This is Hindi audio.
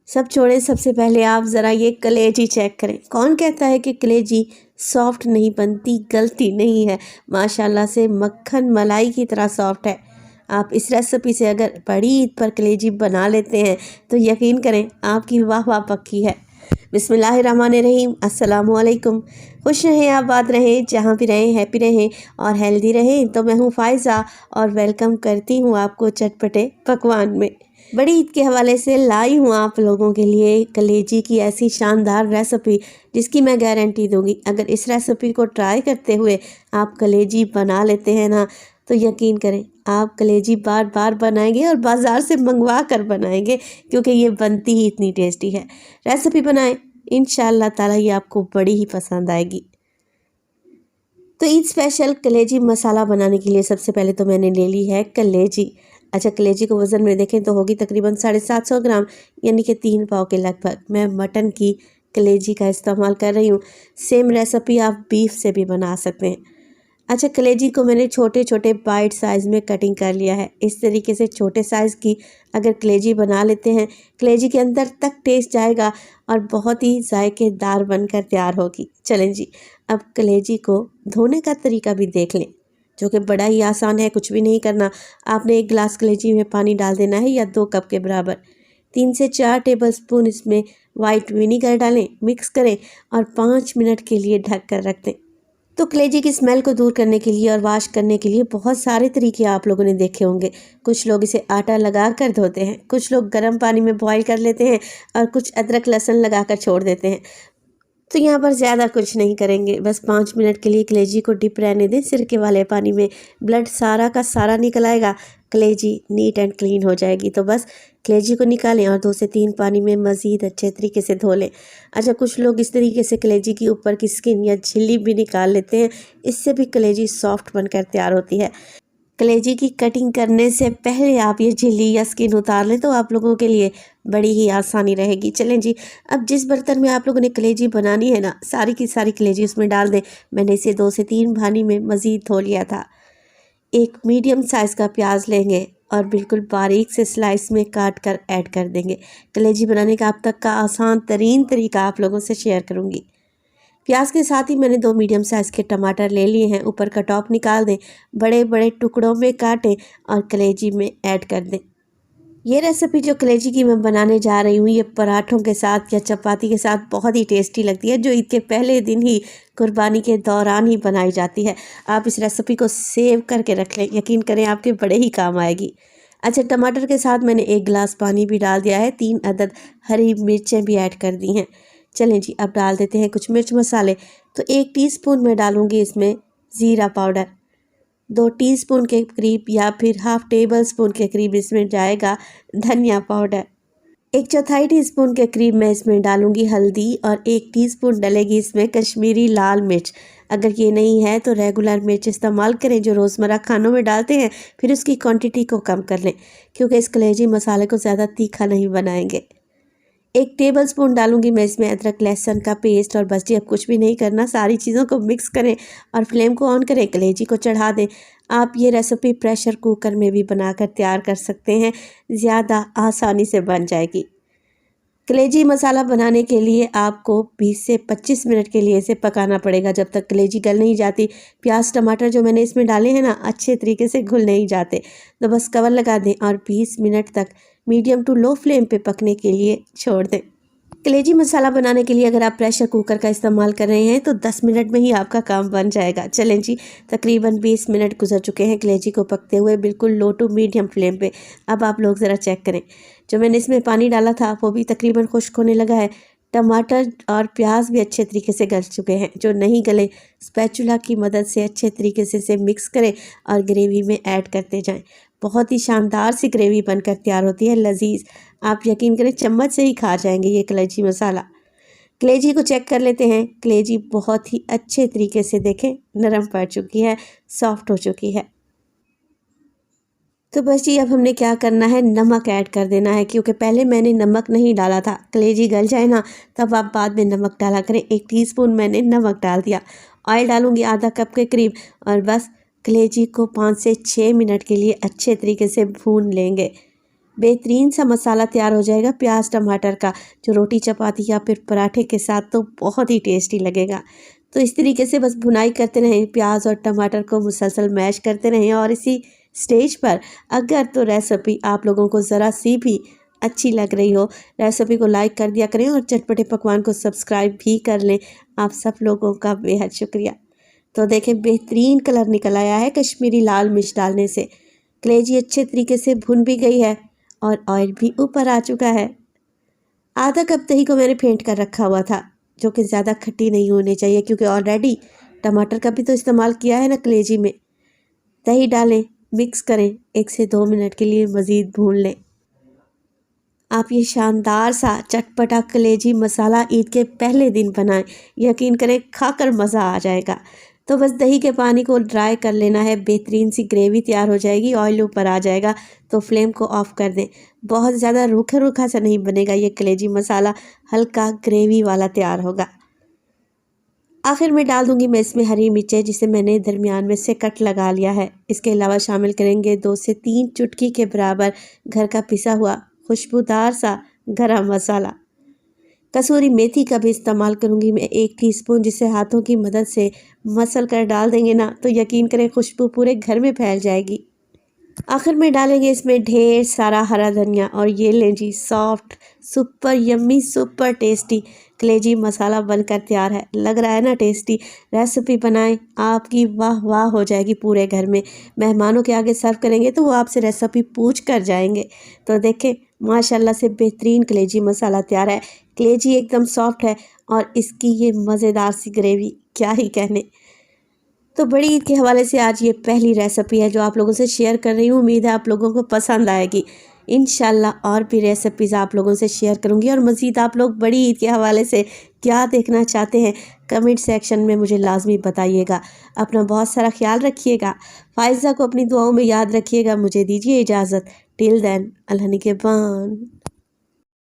सब छोड़ें, सबसे पहले आप ज़रा ये कलेजी चेक करें। कौन कहता है कि कलेजी सॉफ्ट नहीं बनती? गलती नहीं है, माशाल्लाह से मक्खन मलाई की तरह सॉफ्ट है। आप इस रेसिपी से अगर बड़ी ईद पर कलेजी बना लेते हैं तो यकीन करें आपकी वाह वाह पक्की है। बिस्मिल्लाहिर्रहमानिर्रहीम, अस्सलामु अलैकुम। खुश रहें, आबाद रहें, जहाँ भी रहें हैप्पी रहें और हेल्दी रहें। तो मैं हूँ फ़ायज़ा और वेलकम करती हूँ आपको चटपटे पकवान में। बड़ी ईद के हवाले से लाई हूँ आप लोगों के लिए कलेजी की ऐसी शानदार रेसिपी जिसकी मैं गारंटी दूंगी अगर इस रेसिपी को ट्राई करते हुए आप कलेजी बना लेते हैं ना तो यकीन करें आप कलेजी बार बार बनाएंगे और बाज़ार से मंगवा कर बनाएंगे क्योंकि ये बनती ही इतनी टेस्टी है। रेसिपी बनाएं, इंशाअल्लाह ताला ये आपको बड़ी ही पसंद आएगी। तो ईद स्पेशल कलेजी मसाला बनाने के लिए सबसे पहले तो मैंने ले ली है कलेजी। अच्छा, कलेजी को वज़न में देखें तो होगी तकरीबन 750 ग्राम, यानी कि 3 पाव के लगभग। मैं मटन की कलेजी का इस्तेमाल कर रही हूँ। सेम रेसिपी आप बीफ से भी बना सकते हैं। अच्छा, कलेजी को मैंने छोटे छोटे बाइट साइज़ में कटिंग कर लिया है। इस तरीके से छोटे साइज़ की अगर कलेजी बना लेते हैं, कलेजी के अंदर तक टेस्ट जाएगा और बहुत ही जायकेदार बनकर तैयार होगी। चलें जी, अब कलेजी को धोने का तरीका भी देख लें, जो कि बड़ा ही आसान है। कुछ भी नहीं करना, आपने 1 गिलास कलेजी में पानी डाल देना है या 2 कप के बराबर। 3 से 4 टेबलस्पून इसमें वाइट विनीगर डालें, मिक्स करें और 5 मिनट के लिए ढक कर रख दें। तो कलेजी की स्मेल को दूर करने के लिए और वॉश करने के लिए बहुत सारे तरीके आप लोगों ने देखे होंगे। कुछ लोग इसे आटा लगा कर धोते हैं, कुछ लोग गर्म पानी में बॉईल कर लेते हैं और कुछ अदरक लहसुन लगा कर छोड़ देते हैं। तो यहाँ पर ज़्यादा कुछ नहीं करेंगे, बस 5 मिनट के लिए कलेजी को डिप रहने दें सिरके वाले पानी में। ब्लड सारा का सारा निकल आएगा, कलेजी नीट एंड क्लीन हो जाएगी। तो बस कलेजी को निकालें और 2 से 3 पानी में मज़ीद अच्छे तरीके से धो लें। अच्छा, कुछ लोग इस तरीके से कलेजी की ऊपर की स्किन या झिल्ली भी निकाल लेते हैं, इससे भी कलेजी सॉफ्ट बनकर तैयार होती है। कलेजी की कटिंग करने से पहले आप ये झिल्ली या स्किन उतार लें तो आप लोगों के लिए बड़ी ही आसानी रहेगी। चलें जी, अब जिस बर्तन में आप लोगों ने कलेजी बनानी है ना, सारी की सारी कलेजी उसमें डाल दें। मैंने इसे 2 से 3 पानी में मज़ीद धो लिया था। एक मीडियम साइज़ का प्याज लेंगे और बिल्कुल बारीक से स्लाइस में काट कर ऐड कर देंगे। कलेजी बनाने का अब तक का आसान तरीन तरीका आप लोगों से शेयर करूँगी। प्याज के साथ ही मैंने 2 मीडियम साइज़ के टमाटर ले लिए हैं। ऊपर का टॉप निकाल दें, बड़े बड़े टुकड़ों में काटें और कलेजी में ऐड कर दें। ये रेसिपी जो कलेजी की मैं बनाने जा रही हूँ, ये पराठों के साथ या चपाती के साथ बहुत ही टेस्टी लगती है, जो ईद के पहले दिन ही कुर्बानी के दौरान ही बनाई जाती है। आप इस रेसिपी को सेव करके रख लें, यकीन करें आपके बड़े ही काम आएगी। अच्छा, टमाटर के साथ मैंने 1 गिलास पानी भी डाल दिया है, 3 अदद हरी मिर्चें भी ऐड कर दी हैं। चलें जी, अब डाल देते हैं कुछ मिर्च मसाले। तो 1 टीस्पून मैं डालूँगी इसमें ज़ीरा पाउडर, 2 टीस्पून के करीब या फिर हाफ़ टेबल स्पून के करीब इसमें जाएगा धनिया पाउडर। 1/4 टीस्पून के करीब मैं इसमें डालूँगी हल्दी और 1 टीस्पून डलेगी इसमें कश्मीरी लाल मिर्च। अगर ये नहीं है तो रेगुलर मिर्च इस्तेमाल करें जो रोज़मर्रा खानों में डालते हैं, फिर उसकी क्वांटिटी को कम कर लें क्योंकि इस कलेजी मसाले को ज़्यादा तीखा नहीं बनाएंगे। 1 टेबलस्पून डालूंगी मैं इसमें अदरक लहसुन का पेस्ट और बस जी, अब कुछ भी नहीं करना, सारी चीज़ों को मिक्स करें और फ्लेम को ऑन करें, कलेजी को चढ़ा दें। आप ये रेसिपी प्रेशर कुकर में भी बनाकर तैयार कर सकते हैं, ज़्यादा आसानी से बन जाएगी। कलेजी मसाला बनाने के लिए आपको 20 से 25 मिनट के लिए इसे पकाना पड़ेगा, जब तक कलेजी गल नहीं जाती। प्याज टमाटर जो मैंने इसमें डाले हैं ना, अच्छे तरीके से घुल नहीं जाते। तो बस कवर लगा दें और 20 मिनट तक मीडियम टू लो फ्लेम पे पकने के लिए छोड़ दें। कलेजी मसाला बनाने के लिए अगर आप प्रेशर कुकर का इस्तेमाल कर रहे हैं तो 10 मिनट में ही आपका काम बन जाएगा। चलें जी, तकरीबन 20 मिनट गुजर चुके हैं कलेजी को पकते हुए, बिल्कुल लो टू मीडियम फ्लेम पे। अब आप लोग ज़रा चेक करें, जो मैंने इसमें पानी डाला था वो भी तकरीबन खुश्क होने लगा है। टमाटर और प्याज भी अच्छे तरीके से गल चुके हैं। जो नहीं गले, स्पैचुला की मदद से अच्छे तरीके से इसे मिक्स करें और ग्रेवी में ऐड करते जाएं। बहुत ही शानदार सी ग्रेवी बनकर तैयार होती है, लजीज। आप यकीन करें चम्मच से ही खा जाएंगे ये कलेजी मसाला। कलेजी को चेक कर लेते हैं। कलेजी बहुत ही अच्छे तरीके से देखें नरम पड़ चुकी है, सॉफ्ट हो चुकी है। तो बस जी, अब हमने क्या करना है, नमक ऐड कर देना है क्योंकि पहले मैंने नमक नहीं डाला था। कलेजी गल जाए ना तब आप बाद में नमक डाला करें। 1 टीस्पून मैंने नमक डाल दिया। ऑयल डालूंगी आधा कप के करीब और बस कलेजी को 5 से 6 मिनट के लिए अच्छे तरीके से भून लेंगे। बेहतरीन सा मसाला तैयार हो जाएगा प्याज टमाटर का, जो रोटी चपाती या फिर पराठे के साथ तो बहुत ही टेस्टी लगेगा। तो इस तरीके से बस भुनाई करते रहें, प्याज और टमाटर को मुसलसल मैश करते रहें। और इसी स्टेज पर अगर तो रेसिपी आप लोगों को ज़रा सी भी अच्छी लग रही हो, रेसिपी को लाइक कर दिया करें और चटपटे पकवान को सब्सक्राइब भी कर लें। आप सब लोगों का बेहद शुक्रिया। तो देखें बेहतरीन कलर निकल आया है कश्मीरी लाल मिर्च डालने से। कलेजी अच्छे तरीके से भुन भी गई है और ऑयल भी ऊपर आ चुका है। आधा कप दही को मैंने फेंट कर रखा हुआ था, जो कि ज़्यादा खट्टी नहीं होनी चाहिए क्योंकि ऑलरेडी टमाटर का भी तो इस्तेमाल किया है ना कलेजी में। दही डालें, मिक्स करें, 1 से 2 मिनट के लिए मज़ीद भून लें। आप ये शानदार सा चटपटा कलेजी मसाला ईद के पहले दिन बनाएं, यकीन करें खाकर मज़ा आ जाएगा। तो बस दही के पानी को ड्राई कर लेना है, बेहतरीन सी ग्रेवी तैयार हो जाएगी, ऑयल ऊपर आ जाएगा तो फ्लेम को ऑफ कर दें। बहुत ज़्यादा रूखा रूखा सा नहीं बनेगा ये कलेजी मसाला, हल्का ग्रेवी वाला तैयार होगा। आखिर में डाल दूंगी मैं इसमें हरी मिर्चें, जिसे मैंने दरमियान में से कट लगा लिया है। इसके अलावा शामिल करेंगे 2 से 3 चुटकी के बराबर घर का पिसा हुआ खुशबूदार सा गरम मसाला। कसूरी मेथी का भी इस्तेमाल करूंगी मैं 1 टीस्पून, जिसे हाथों की मदद से मसल कर डाल देंगे ना तो यकीन करें खुशबू पूरे घर में फैल जाएगी। आखिर में डालेंगे इसमें ढेर सारा हरा धनिया और ये लें जी soft super yummy super tasty कलेजी मसाला बनकर तैयार है। लग रहा है ना टेस्टी? रेसिपी बनाएं, आपकी वाह वाह हो जाएगी पूरे घर में। मेहमानों के आगे सर्व करेंगे तो वो आपसे रेसिपी पूछ कर जाएंगे। तो देखें माशाल्लाह से बेहतरीन कलेजी मसाला तैयार है। कलेजी एकदम सॉफ्ट है और इसकी ये मज़ेदार सी ग्रेवी क्या ही कहने। तो बड़ी ईद के हवाले से आज ये पहली रेसिपी है जो आप लोगों से शेयर कर रही हूँ। उम्मीद है आप लोगों को पसंद आएगी। इंशाल्लाह और भी रेसिपीज़ आप लोगों से शेयर करूँगी। और मज़ीद आप लोग बड़ी ईद के हवाले से क्या देखना चाहते हैं कमेंट सेक्शन में मुझे लाजमी बताइएगा। अपना बहुत सारा ख्याल रखिएगा। फ़ाइज़ा को अपनी दुआओं में याद रखिएगा। मुझे दीजिए इजाज़त। टिल देन अल्लाह निगहबान।